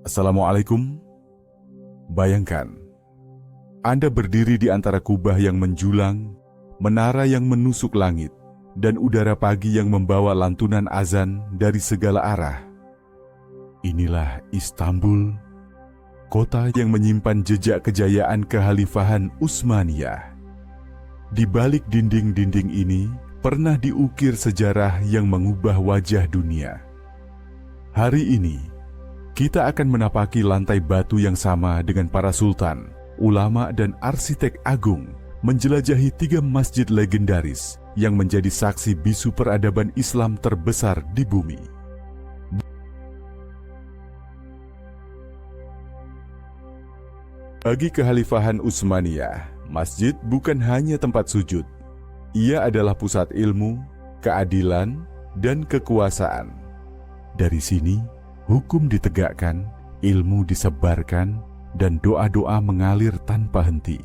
Assalamualaikum. Bayangkan, Anda berdiri di antara kubah yang menjulang, menara yang menusuk langit, dan udara pagi yang membawa lantunan azan dari segala arah. Inilah Istanbul, kota yang menyimpan jejak kejayaan kekhalifahan Utsmaniyah. Di balik dinding-dinding ini, pernah diukir sejarah yang mengubah wajah dunia. Hari ini, kita akan menapaki lantai batu yang sama dengan para sultan, ulama dan arsitek agung, menjelajahi 3 masjid legendaris yang menjadi saksi bisu peradaban Islam terbesar di bumi. Bagi kekhalifahan Utsmaniyah, masjid bukan hanya tempat sujud. Ia adalah pusat ilmu, keadilan, dan kekuasaan. Dari sini, hukum ditegakkan, ilmu disebarkan, dan doa-doa mengalir tanpa henti.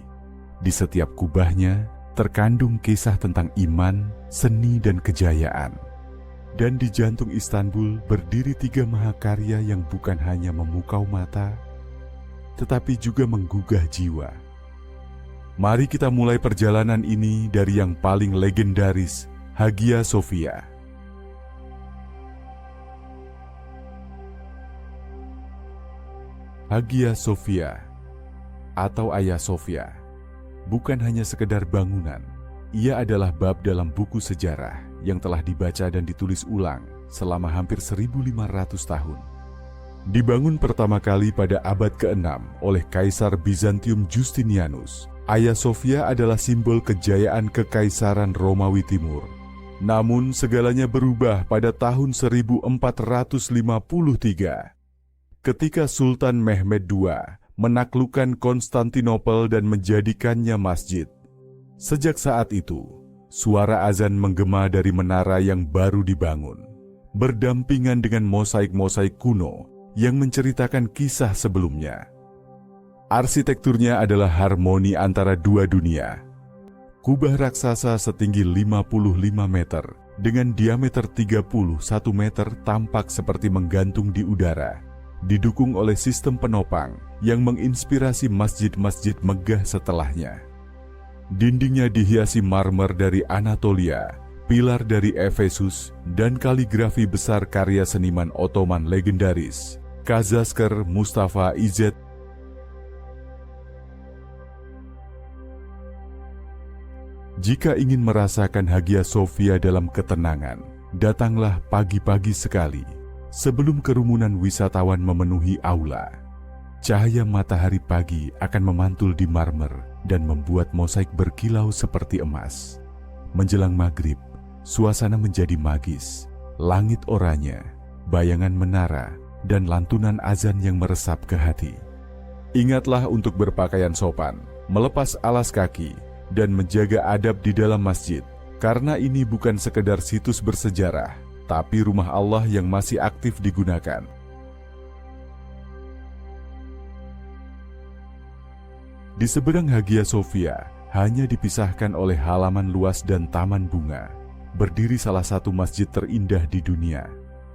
Di setiap kubahnya terkandung kisah tentang iman, seni, dan kejayaan. Dan di jantung Istanbul berdiri 3 mahakarya yang bukan hanya memukau mata, tetapi juga menggugah jiwa. Mari kita mulai perjalanan ini dari yang paling legendaris, Hagia Sophia. Hagia Sophia atau Hagia Sophia bukan hanya sekedar bangunan. Ia adalah bab dalam buku sejarah yang telah dibaca dan ditulis ulang selama hampir 1500 tahun. Dibangun pertama kali pada abad ke-6 oleh Kaisar Bizantium Justinianus, Hagia Sophia adalah simbol kejayaan Kekaisaran Romawi Timur. Namun segalanya berubah pada tahun 1453. Ketika Sultan Mehmed II menaklukkan Konstantinopel dan menjadikannya masjid. Sejak saat itu, suara azan menggema dari menara yang baru dibangun, berdampingan dengan mosaik-mosaik kuno yang menceritakan kisah sebelumnya. Arsitekturnya adalah harmoni antara dua dunia. Kubah raksasa setinggi 55 meter dengan diameter 31 meter tampak seperti menggantung di udara, didukung oleh sistem penopang yang menginspirasi masjid-masjid megah setelahnya. Dindingnya dihiasi marmer dari Anatolia, pilar dari Efesus, dan kaligrafi besar karya seniman Ottoman legendaris, Kazasker Mustafa İzzet. Jika ingin merasakan Hagia Sophia dalam ketenangan, datanglah pagi-pagi sekali. Sebelum kerumunan wisatawan memenuhi aula, cahaya matahari pagi akan memantul di marmer dan membuat mosaik berkilau seperti emas. Menjelang maghrib, suasana menjadi magis. Langit oranye, bayangan menara, dan lantunan azan yang meresap ke hati. Ingatlah untuk berpakaian sopan, melepas alas kaki, dan menjaga adab di dalam masjid, karena ini bukan sekedar situs bersejarah, tapi rumah Allah yang masih aktif digunakan. Di seberang Hagia Sophia, hanya dipisahkan oleh halaman luas dan taman bunga, berdiri salah satu masjid terindah di dunia,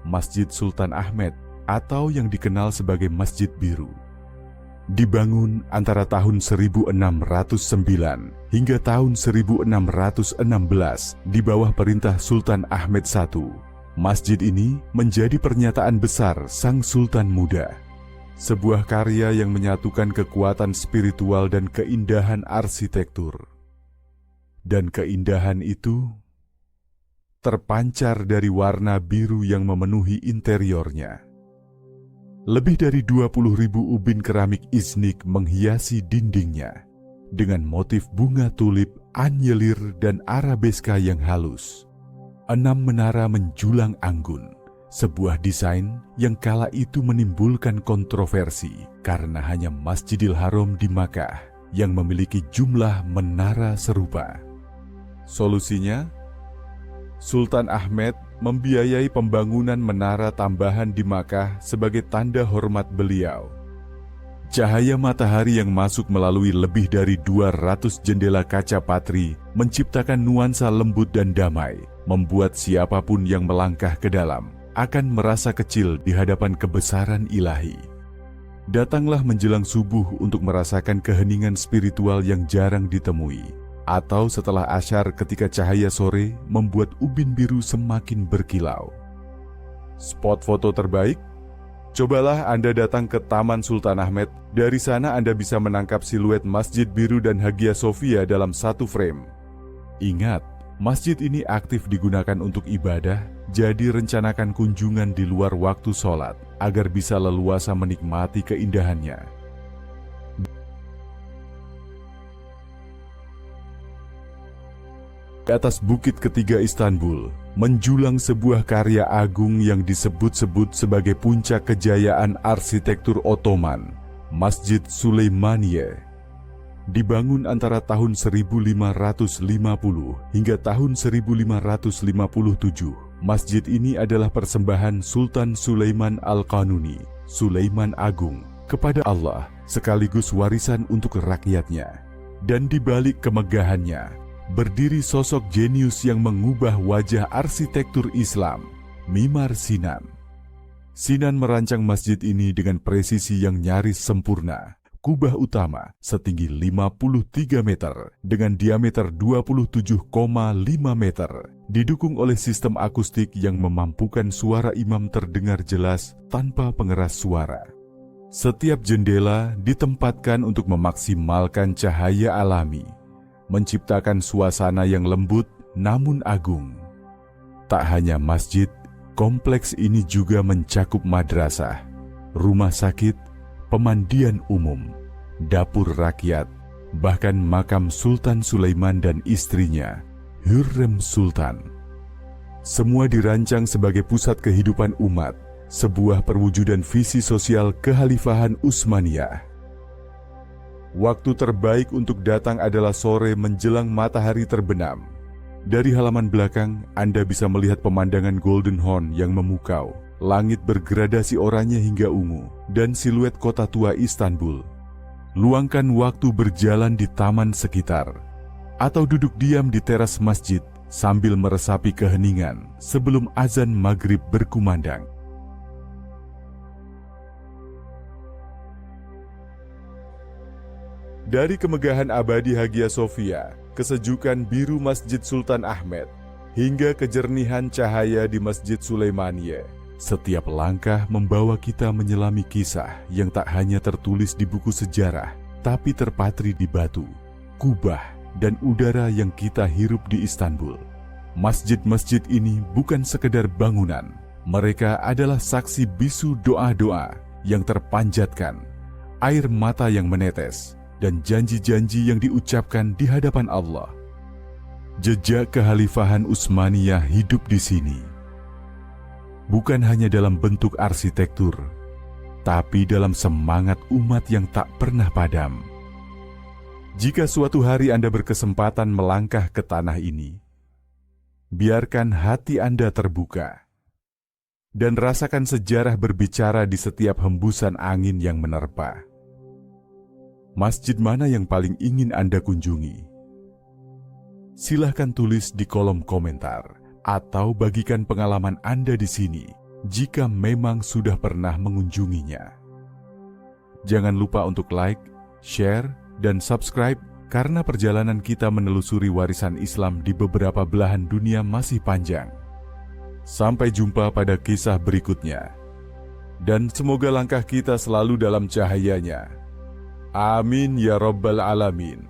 Masjid Sultan Ahmed, atau yang dikenal sebagai Masjid Biru. Dibangun antara tahun 1609 hingga tahun 1616 di bawah perintah Sultan Ahmed I, masjid ini menjadi pernyataan besar sang sultan muda. Sebuah karya yang menyatukan kekuatan spiritual dan keindahan arsitektur. Dan keindahan itu terpancar dari warna biru yang memenuhi interiornya. Lebih dari 20.000 ubin keramik Iznik menghiasi dindingnya dengan motif bunga tulip, anyelir, dan arabeska yang halus. 6 menara menjulang anggun, sebuah desain yang kala itu menimbulkan kontroversi karena hanya Masjidil Haram di Makkah yang memiliki jumlah menara serupa. Solusinya, Sultan Ahmed membiayai pembangunan menara tambahan di Makkah sebagai tanda hormat beliau. Cahaya matahari yang masuk melalui lebih dari 200 jendela kaca patri menciptakan nuansa lembut dan damai, membuat siapapun yang melangkah ke dalam akan merasa kecil di hadapan kebesaran ilahi. Datanglah menjelang subuh untuk merasakan keheningan spiritual yang jarang ditemui, atau setelah asyar ketika cahaya sore membuat ubin biru semakin berkilau. Spot foto terbaik? Cobalah Anda datang ke Taman Sultan Ahmed. Dari sana Anda bisa menangkap siluet Masjid Biru dan Hagia Sophia dalam satu frame. Ingat, masjid ini aktif digunakan untuk ibadah, jadi rencanakan kunjungan di luar waktu sholat, agar bisa leluasa menikmati keindahannya. Di atas bukit ketiga Istanbul, menjulang sebuah karya agung yang disebut-sebut sebagai puncak kejayaan arsitektur Ottoman, Masjid Süleymaniye. Dibangun antara tahun 1550 hingga tahun 1557, masjid ini adalah persembahan Sultan Sulaiman Al-Qanuni, Sulaiman Agung, kepada Allah, sekaligus warisan untuk rakyatnya. Dan di balik kemegahannya, berdiri sosok jenius yang mengubah wajah arsitektur Islam, Mimar Sinan. Sinan merancang masjid ini dengan presisi yang nyaris sempurna. Kubah utama setinggi 53 meter dengan diameter 27,5 meter, didukung oleh sistem akustik yang memampukan suara imam terdengar jelas tanpa pengeras suara. Setiap jendela ditempatkan untuk memaksimalkan cahaya alami, menciptakan suasana yang lembut namun agung. Tak hanya masjid, kompleks ini juga mencakup madrasah, rumah sakit, pemandian umum, dapur rakyat, bahkan makam Sultan Sulaiman dan istrinya, Hürrem Sultan. Semua dirancang sebagai pusat kehidupan umat, sebuah perwujudan visi sosial kekhalifahan Utsmaniyah. Waktu terbaik untuk datang adalah sore menjelang matahari terbenam. Dari halaman belakang, Anda bisa melihat pemandangan Golden Horn yang memukau, langit bergradasi oranye hingga ungu, dan siluet kota tua Istanbul. Luangkan waktu berjalan di taman sekitar, atau duduk diam di teras masjid sambil meresapi keheningan sebelum azan maghrib berkumandang. Dari kemegahan abadi Hagia Sophia, kesejukan biru Masjid Sultan Ahmed, hingga kejernihan cahaya di Masjid Süleymaniye, setiap langkah membawa kita menyelami kisah yang tak hanya tertulis di buku sejarah, tapi terpatri di batu, kubah, dan udara yang kita hirup di Istanbul. Masjid-masjid ini bukan sekedar bangunan, mereka adalah saksi bisu doa-doa yang terpanjatkan, air mata yang menetes, dan janji-janji yang diucapkan di hadapan Allah. Jejak kekhalifahan Utsmaniyah hidup di sini. Bukan hanya dalam bentuk arsitektur, tapi dalam semangat umat yang tak pernah padam. Jika suatu hari Anda berkesempatan melangkah ke tanah ini, biarkan hati Anda terbuka dan rasakan sejarah berbicara di setiap hembusan angin yang menerpa. Masjid mana yang paling ingin Anda kunjungi? Silahkan tulis di kolom komentar atau bagikan pengalaman Anda di sini jika memang sudah pernah mengunjunginya. Jangan lupa untuk like, share, dan subscribe karena perjalanan kita menelusuri warisan Islam di beberapa belahan dunia masih panjang. Sampai jumpa pada kisah berikutnya. Dan semoga langkah kita selalu dalam cahayanya. Amin ya Rabbal Alamin.